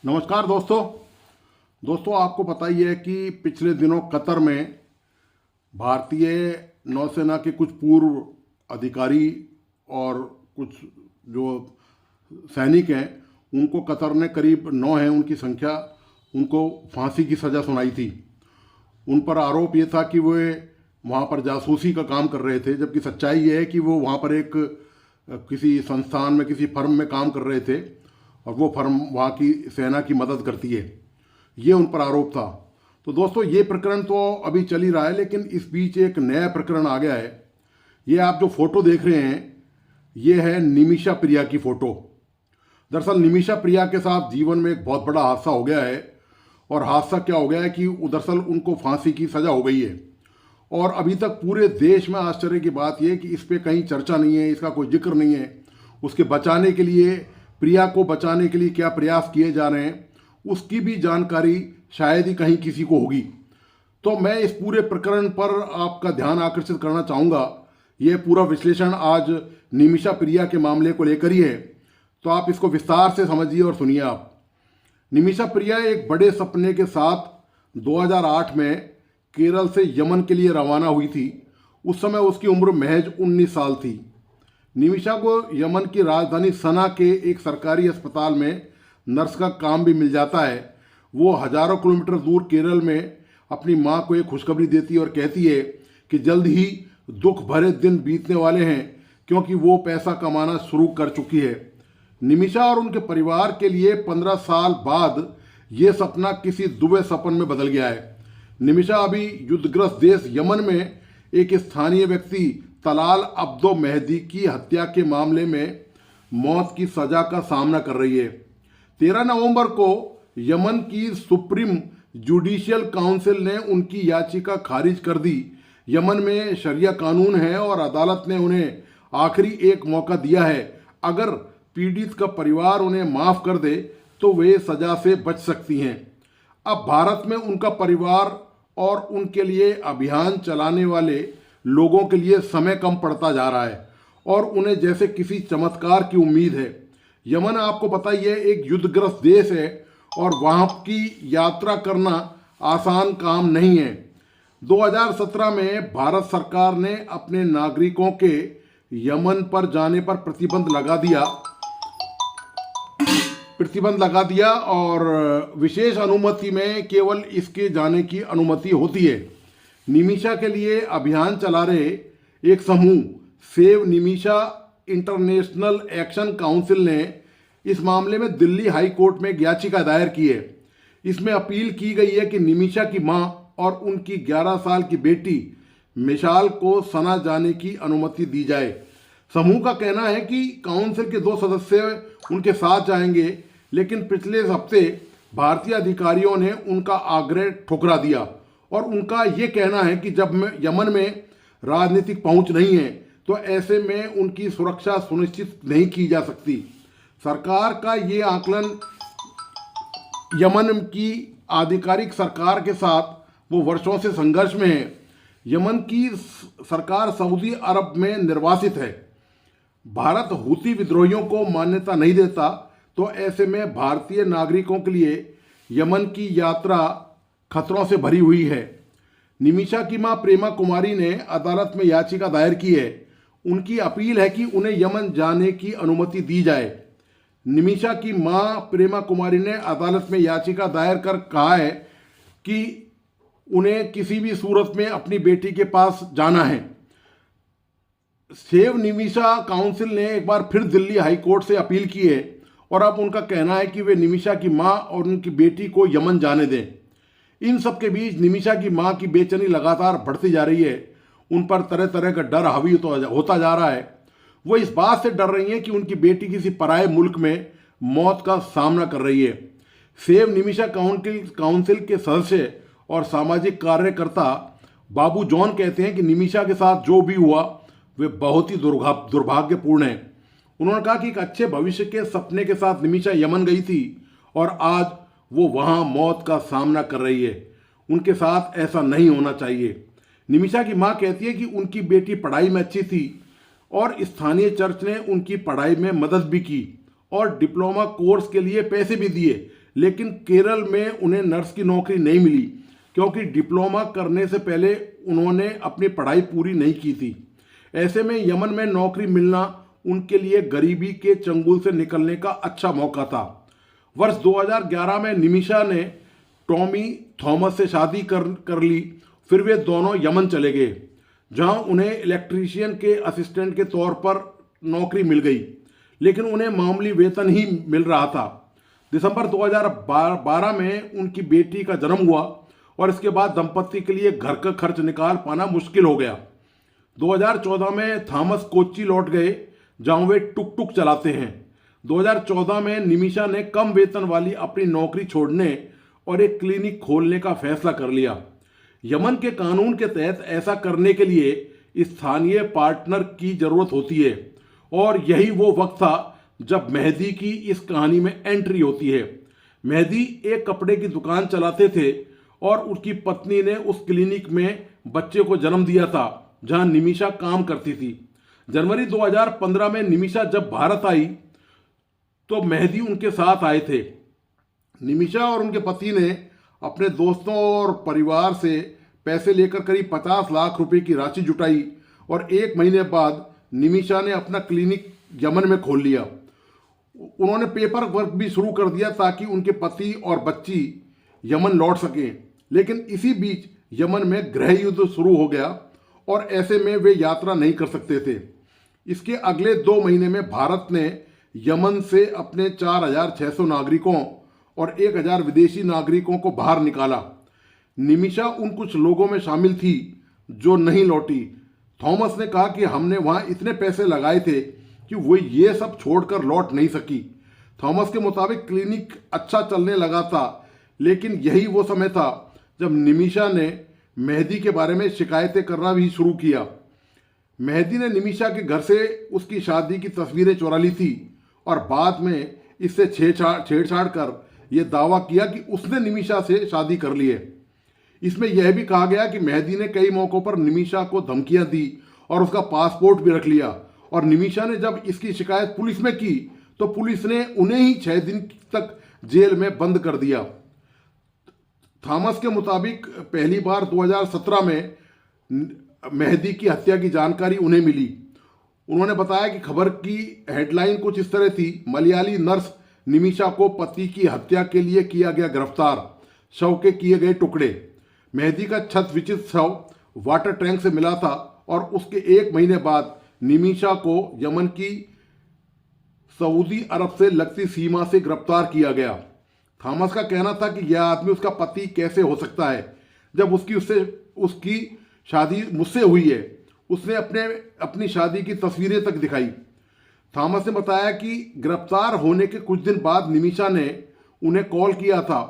नमस्कार दोस्तों आपको पता ही है कि पिछले दिनों कतर में भारतीय नौसेना के कुछ पूर्व अधिकारी और कुछ जो सैनिक हैं उनको कतर ने करीब 9 हैं उनकी संख्या, उनको फांसी की सज़ा सुनाई थी। उन पर आरोप ये था कि वे वहाँ पर जासूसी का काम कर रहे थे, जबकि सच्चाई ये है कि वो वहाँ पर एक किसी संस्थान में किसी फर्म में काम कर रहे थे और वो फर्म वहाँ की सेना की मदद करती है। ये उन पर आरोप था। तो दोस्तों ये प्रकरण तो अभी चल ही रहा है, लेकिन इस बीच एक नया प्रकरण आ गया है। ये आप जो फोटो देख रहे हैं ये है निमिषा प्रिया की फ़ोटो। दरअसल निमिषा प्रिया के साथ जीवन में एक बहुत बड़ा हादसा हो गया है। और हादसा क्या हो गया है कि दरअसल उनको फांसी की सज़ा हो गई है। और अभी तक पूरे देश में आश्चर्य की बात यह है कि इस पर कहीं चर्चा नहीं है, इसका कोई जिक्र नहीं है। उसके बचाने के लिए, प्रिया को बचाने के लिए क्या प्रयास किए जा रहे हैं उसकी भी जानकारी शायद ही कहीं किसी को होगी। तो मैं इस पूरे प्रकरण पर आपका ध्यान आकर्षित करना चाहूँगा। यह पूरा विश्लेषण आज निमिषा प्रिया के मामले को लेकर ही है, तो आप इसको विस्तार से समझिए और सुनिए। आप निमिषा प्रिया एक बड़े सपने के साथ 2008 में केरल से यमन के लिए रवाना हुई थी। उस समय उसकी उम्र महज 19 साल थी। निमिषा को यमन की राजधानी सना के एक सरकारी अस्पताल में नर्स का काम भी मिल जाता है। वो हजारों किलोमीटर दूर केरल में अपनी माँ को एक खुशखबरी देती है और कहती है कि जल्द ही दुख भरे दिन बीतने वाले हैं, क्योंकि वो पैसा कमाना शुरू कर चुकी है। निमिषा और उनके परिवार के लिए 15 साल बाद ये सपना किसी दुबे सपन में बदल गया है। निमिषा अभी युद्धग्रस्त देश यमन में एक स्थानीय व्यक्ति तलाल अब्दो मेहदी की हत्या के मामले में मौत की सजा का सामना कर रही है। 13 नवंबर को यमन की सुप्रीम जुडिशियल काउंसिल ने उनकी याचिका खारिज कर दी। यमन में शरिया कानून है और अदालत ने उन्हें आखिरी एक मौका दिया है। अगर पीड़ित का परिवार उन्हें माफ़ कर दे तो वे सजा से बच सकती हैं। अब भारत में उनका परिवार और उनके लिए अभियान चलाने वाले लोगों के लिए समय कम पड़ता जा रहा है और उन्हें जैसे किसी चमत्कार की उम्मीद है। यमन आपको पता ही है एक युद्धग्रस्त देश है और वहाँ की यात्रा करना आसान काम नहीं है। 2017 में भारत सरकार ने अपने नागरिकों के यमन पर जाने पर प्रतिबंध लगा दिया और विशेष अनुमति में केवल इसके जाने की अनुमति होती है। निमिषा के लिए अभियान चला रहे एक समूह save Nimisha international action council ने इस मामले में दिल्ली हाई कोर्ट में याचिका दायर की है। इसमें अपील की गई है कि निमिषा की मां और उनकी 11 साल की बेटी मिशाल को सना जाने की अनुमति दी जाए। समूह का कहना है कि काउंसिल के 2 सदस्य उनके साथ जाएंगे, लेकिन पिछले हफ्ते भारतीय अधिकारियों ने उनका आग्रह ठुकरा दिया और उनका ये कहना है कि जब यमन में राजनीतिक पहुंच नहीं है तो ऐसे में उनकी सुरक्षा सुनिश्चित नहीं की जा सकती। सरकार का ये आकलन यमन की आधिकारिक सरकार के साथ वो वर्षों से संघर्ष में है। यमन की सरकार सऊदी अरब में निर्वासित है। भारत हूती विद्रोहियों को मान्यता नहीं देता, तो ऐसे में भारतीय नागरिकों के लिए यमन की यात्रा खतरों से भरी हुई है। निमिषा की मां प्रेमा कुमारी ने अदालत में याचिका दायर की है। उनकी अपील है कि उन्हें यमन जाने की अनुमति दी जाए। निमिषा की मां प्रेमा कुमारी ने अदालत में याचिका दायर कर कहा है कि उन्हें किसी भी सूरत में अपनी बेटी के पास जाना है। सेव निमिषा काउंसिल ने एक बार फिर दिल्ली हाई कोर्ट से अपील की है और अब उनका कहना है कि वे निमिषा की मां और उनकी बेटी को यमन जाने दें। इन सब के बीच निमिषा की मां की बेचैनी लगातार बढ़ती जा रही है। उन पर तरह तरह का डर हावी होता जा रहा है। वो इस बात से डर रही हैं कि उनकी बेटी किसी पराये मुल्क में मौत का सामना कर रही है। सेव निमिषा काउंसिल के सदस्य और सामाजिक कार्यकर्ता बाबू जॉन कहते हैं कि निमिषा के साथ जो भी हुआ वे बहुत ही दुर्भाग्यपूर्ण है। उन्होंने कहा कि एक अच्छे भविष्य के सपने के साथ निमिषा यमन गई थी और आज वो वहाँ मौत का सामना कर रही है। उनके साथ ऐसा नहीं होना चाहिए। निमिषा की माँ कहती है कि उनकी बेटी पढ़ाई में अच्छी थी और स्थानीय चर्च ने उनकी पढ़ाई में मदद भी की और डिप्लोमा कोर्स के लिए पैसे भी दिए, लेकिन केरल में उन्हें नर्स की नौकरी नहीं मिली क्योंकि डिप्लोमा करने से पहले उन्होंने अपनी पढ़ाई पूरी नहीं की थी। ऐसे में यमन में नौकरी मिलना उनके लिए गरीबी के चंगुल से निकलने का अच्छा मौका था। वर्ष 2011 में निमिषा ने टॉमी थॉमस से शादी कर ली। फिर वे दोनों यमन चले गए, जहां उन्हें इलेक्ट्रीशियन के असिस्टेंट के तौर पर नौकरी मिल गई, लेकिन उन्हें मामूली वेतन ही मिल रहा था। दिसंबर 2012 में उनकी बेटी का जन्म हुआ और इसके बाद दंपति के लिए घर का खर्च निकाल पाना मुश्किल हो गया। 2014 में थॉमस कोच्चि लौट गए, जहां वे टुक टुक चलाते हैं। 2014 में निमिषा ने कम वेतन वाली अपनी नौकरी छोड़ने और एक क्लिनिक खोलने का फैसला कर लिया। यमन के कानून के तहत ऐसा करने के लिए स्थानीय पार्टनर की जरूरत होती है, और यही वो वक्त था जब मेहदी की इस कहानी में एंट्री होती है। मेहदी एक कपड़े की दुकान चलाते थे और उसकी पत्नी ने उस क्लिनिक में बच्चे को जन्म दिया था जहां निमिषा काम करती थी। जनवरी 2015 में निमिषा जब भारत आई तो मेहदी उनके साथ आए थे। निमिषा और उनके पति ने अपने दोस्तों और परिवार से पैसे लेकर करीब 50 लाख रुपए की राशि जुटाई और 1 महीने बाद निमिषा ने अपना क्लिनिक यमन में खोल लिया। उन्होंने पेपर वर्क भी शुरू कर दिया ताकि उनके पति और बच्ची यमन लौट सकें, लेकिन इसी बीच यमन में गृह युद्ध शुरू हो गया और ऐसे में वे यात्रा नहीं कर सकते थे। इसके अगले 2 महीने में भारत ने यमन से अपने 4,600 नागरिकों और 1,000 विदेशी नागरिकों को बाहर निकाला। निमिषा उन कुछ लोगों में शामिल थी जो नहीं लौटी। थॉमस ने कहा कि हमने वहां इतने पैसे लगाए थे कि वो ये सब छोड़कर लौट नहीं सकी। थॉमस के मुताबिक क्लिनिक अच्छा चलने लगा था, लेकिन यही वो समय था जब निमिषा ने मेहदी के बारे में शिकायतें करना भी शुरू किया। मेहदी ने निमिषा के घर से उसकी शादी की तस्वीरें चुरा ली थी और बाद में इससे छेड़छाड़ कर यह दावा किया कि उसने निमिषा से शादी कर ली है। इसमें यह भी कहा गया कि मेहदी ने कई मौकों पर निमिषा को धमकियां दी और उसका पासपोर्ट भी रख लिया, और निमिषा ने जब इसकी शिकायत पुलिस में की तो पुलिस ने उन्हें ही 6 दिन तक जेल में बंद कर दिया। थॉमस के मुताबिक पहली बार 2017 में मेहदी की हत्या की जानकारी उन्हें मिली। उन्होंने बताया कि खबर की हेडलाइन कुछ इस तरह थी: मलयाली नर्स निमिषा को पति की हत्या के लिए किया गया गिरफ्तार, शव के किए गए टुकड़े। मेहदी का छत विचित शव वाटर टैंक से मिला था और उसके 1 महीने बाद निमिषा को यमन की सऊदी अरब से लगती सीमा से गिरफ्तार किया गया। थॉमस का कहना था कि यह आदमी उसका पति कैसे हो सकता है जब उसकी शादी मुझसे हुई है। उसने अपनी शादी की तस्वीरें तक दिखाई। थॉमस ने बताया कि गिरफ्तार होने के कुछ दिन बाद निमिषा ने उन्हें कॉल किया था।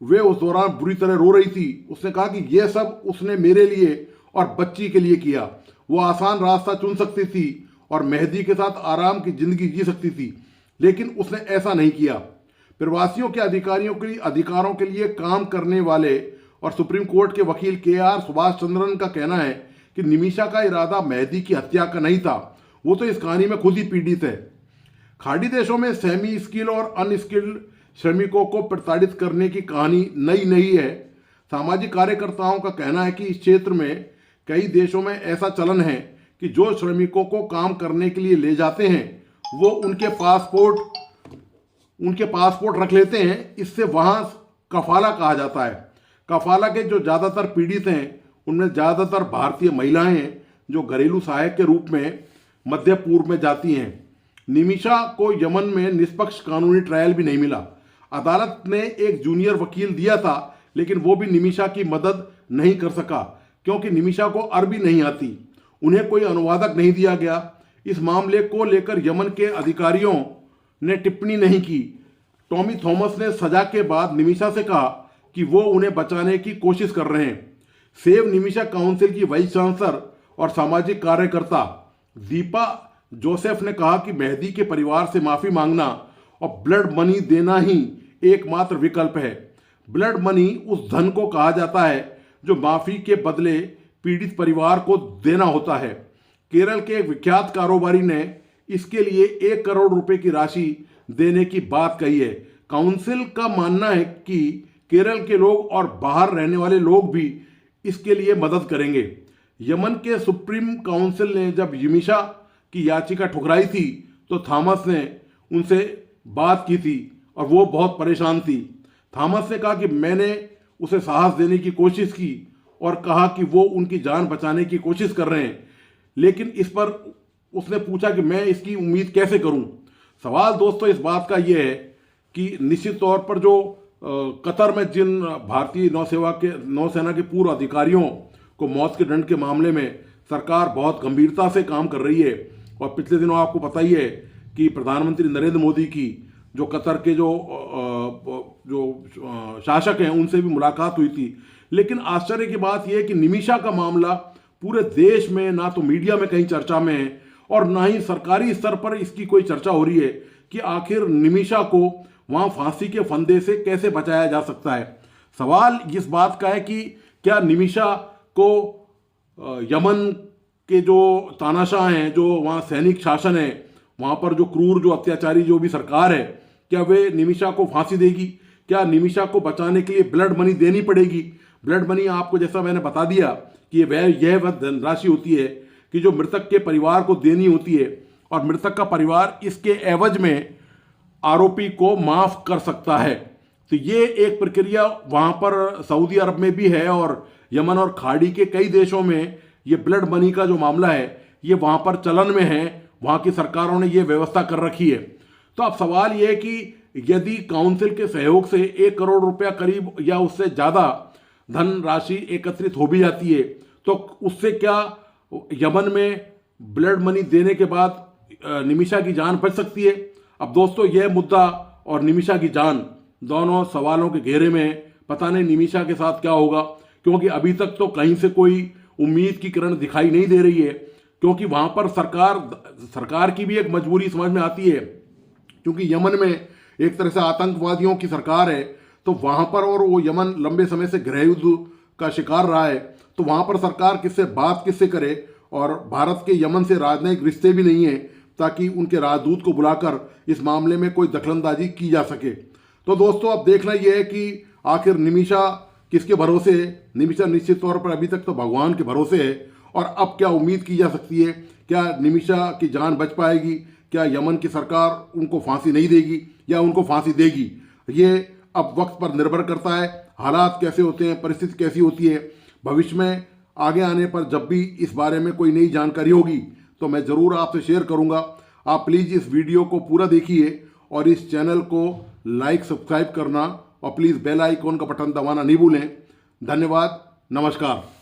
वे उस दौरान बुरी तरह रो रही थी। उसने कहा कि यह सब उसने मेरे लिए और बच्ची के लिए किया। वो आसान रास्ता चुन सकती थी और मेहदी के साथ आराम की जिंदगी जी सकती थी, लेकिन उसने ऐसा नहीं किया। प्रवासियों के अधिकारों के लिए काम करने वाले और सुप्रीम कोर्ट के वकील KR सुभाष चंद्रन का कहना है कि निमिषा का इरादा मेहदी की हत्या का नहीं था। वो तो इस कहानी में खुद ही पीड़ित है। खाड़ी देशों में सेमी स्किल और अनस्किल्ड श्रमिकों को प्रताड़ित करने की कहानी नई नहीं है। सामाजिक कार्यकर्ताओं का कहना है कि इस क्षेत्र में कई देशों में ऐसा चलन है कि जो श्रमिकों को काम करने के लिए ले जाते हैं वो उनके पासपोर्ट रख लेते हैं। इससे वहाँ कफाला कहा जाता है। कफाला के जो ज़्यादातर पीड़ित हैं उनमें ज़्यादातर भारतीय महिलाएं हैं जो घरेलू सहायक के रूप में मध्य पूर्व में जाती हैं। निमिषा को यमन में निष्पक्ष कानूनी ट्रायल भी नहीं मिला। अदालत ने एक जूनियर वकील दिया था, लेकिन वो भी निमिषा की मदद नहीं कर सका क्योंकि निमिषा को अरबी नहीं आती। उन्हें कोई अनुवादक नहीं दिया गया। इस मामले को लेकर यमन के अधिकारियों ने टिप्पणी नहीं की। टॉमी थॉमस ने सजा के बाद निमिषा से कहा कि वो उन्हें बचाने की कोशिश कर रहे हैं। सेव निमिषा काउंसिल की वाइस चांसलर और सामाजिक कार्यकर्ता दीपा जोसेफ ने कहा कि मेहदी के परिवार से माफी मांगना और ब्लड मनी देना ही एकमात्र विकल्प है। ब्लड मनी उस धन को कहा जाता है जो माफी के बदले पीड़ित परिवार को देना होता है। केरल के एक विख्यात कारोबारी ने इसके लिए 1 करोड़ रुपए की राशि देने की बात कही है। काउंसिल का मानना है कि केरल के लोग और बाहर रहने वाले लोग भी इसके लिए मदद करेंगे। यमन के सुप्रीम काउंसिल ने जब यमीशा की याचिका ठुकराई थी तो थॉमस ने उनसे बात की थी और वो बहुत परेशान थी। थॉमस ने कहा कि मैंने उसे साहस देने की कोशिश की और कहा कि वो उनकी जान बचाने की कोशिश कर रहे हैं, लेकिन इस पर उसने पूछा कि मैं इसकी उम्मीद कैसे करूं। सवाल दोस्तों इस बात का ये है कि निश्चित तौर पर जो कतर में जिन भारतीय नौसेना के पूर्व अधिकारियों को मौत के दंड के मामले में सरकार बहुत गंभीरता से काम कर रही है, और पिछले दिनों आपको पता ही है कि प्रधानमंत्री नरेंद्र मोदी की जो कतर के जो शासक हैं उनसे भी मुलाकात हुई थी। लेकिन आश्चर्य की बात यह है कि निमिषा का मामला पूरे देश में ना तो मीडिया में कहीं चर्चा में है और ना ही सरकारी स्तर पर इसकी कोई चर्चा हो रही है कि आखिर निमिषा को वहां फांसी के फंदे से कैसे बचाया जा सकता है। सवाल इस बात का है कि क्या निमिषा को यमन के जो तानाशाह हैं, जो वहाँ सैनिक शासन है, वहाँ पर जो क्रूर जो अत्याचारी जो भी सरकार है, क्या वे निमिषा को फांसी देगी? क्या निमिषा को बचाने के लिए ब्लड मनी देनी पड़ेगी? ब्लड मनी आपको जैसा मैंने बता दिया कि यह वह धनराशि होती है कि जो मृतक के परिवार को देनी होती है, और मृतक का परिवार इसके एवज में आरोपी को माफ कर सकता है। तो ये एक प्रक्रिया वहाँ पर सऊदी अरब में भी है और यमन और खाड़ी के कई देशों में ये ब्लड मनी का जो मामला है ये वहाँ पर चलन में है। वहाँ की सरकारों ने ये व्यवस्था कर रखी है। तो अब सवाल ये है कि यदि काउंसिल के सहयोग से 1 करोड़ रुपया करीब या उससे ज़्यादा धनराशि एकत्रित हो भी जाती है तो उससे क्या यमन में ब्लड मनी देने के बाद निमिषा की जान बच सकती है? अब दोस्तों यह मुद्दा और निमिषा की जान दोनों सवालों के घेरे में। पता नहीं निमिषा के साथ क्या होगा, क्योंकि अभी तक तो कहीं से कोई उम्मीद की किरण दिखाई नहीं दे रही है, क्योंकि वहाँ पर सरकार की भी एक मजबूरी समझ में आती है, क्योंकि यमन में एक तरह से आतंकवादियों की सरकार है। तो वहाँ पर, और वो यमन लंबे समय से गृह युद्ध का शिकार रहा है, तो वहाँ पर सरकार किससे करे, और भारत के यमन से राजनयिक रिश्ते भी नहीं है ताकि उनके राजदूत को बुलाकर इस मामले में कोई दखलंदाजी की जा सके। तो दोस्तों अब देखना यह है कि आखिर निमिषा किसके भरोसे है। निमिषा निश्चित तौर पर अभी तक तो भगवान के भरोसे है, और अब क्या उम्मीद की जा सकती है? क्या निमिषा की जान बच पाएगी? क्या यमन की सरकार उनको फांसी नहीं देगी या उनको फांसी देगी? ये अब वक्त पर निर्भर करता है, हालात कैसे होते हैं, परिस्थिति कैसी होती है। भविष्य में आगे आने पर जब भी इस बारे में कोई नई जानकारी होगी तो मैं ज़रूर आपसे शेयर करूंगा। आप प्लीज़ इस वीडियो को पूरा देखिए और इस चैनल को लाइक सब्सक्राइब करना और प्लीज़ बेल आइकॉन का बटन दबाना नहीं भूलें। धन्यवाद, नमस्कार।